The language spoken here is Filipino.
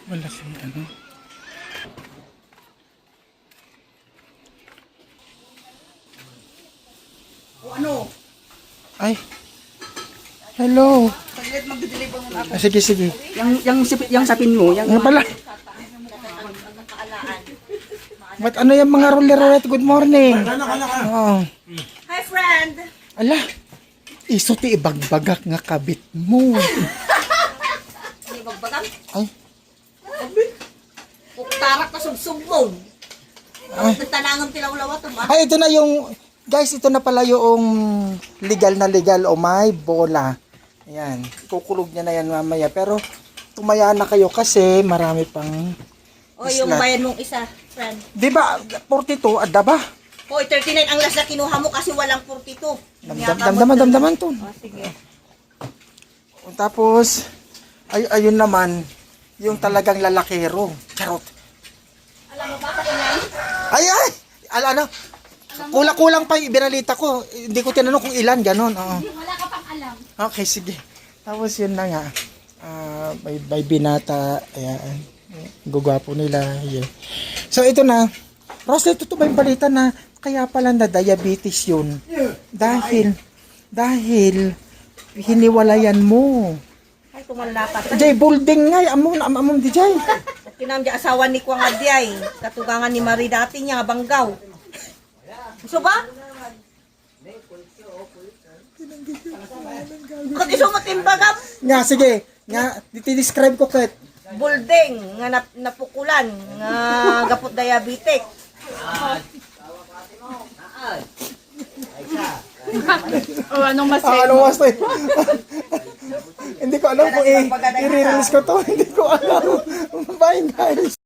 Wala si ano. O ano? Ay. Hello. Saglit magdi-deliver muna ako. Sige, sige. Yung sapin mo, yung Ano pala? Ba't ano yung mga roller-roller? Good morning. Oo. Hi friend! Ala. Iso ti ibagbagak nga kabit mo. Hindi magbagang? Ay. Kuktarak ka subsubog. Ay. Nagtanangang tilawlawa to ba? Ay, ito na yung, guys, ito na pala yung legal na legal o may bola. Ayan, kukulog niya na yan mamaya. Pero, tumaya na kayo kasi marami pang O yung slot. bayan mong isa, friend. Di ba, 42, ada ba? O 39 ang last na kinuha mo kasi walang 42. Damdaman to. O sige. Tapos, ayun naman, yung talagang lalakero. Charot. Alam mo ba sa inay? Ay! Ano? Kulang-kulang pa yung ibinalita ko. Hindi ko tinanong kung ilan, ganon. Oo. Wala ka pang alam. Okay, sige. Tapos yun na nga. May binata. Ayan. Gugwapo nila. Yeah. So, ito na. Rosel, ito ba yung balita na kaya pala na diabetes yun? Dahil hiniwalayan mo. Ay, tumalapat. Jay, bulding nga. Amom di Jay. At kinamdi asawa ni Kuang Adyay. Katugangan ni Marie dati niya, banggaw. Gusto ba? Kung iso matimbagam, Nga, sige. Nga, ditidescribe ko kahit. bulding, nga napukulan, nga gapot diabetic. O, anong mas Ano mas to? Hindi ko alam kung i-release ko to. Hindi ko alam. Bye guys.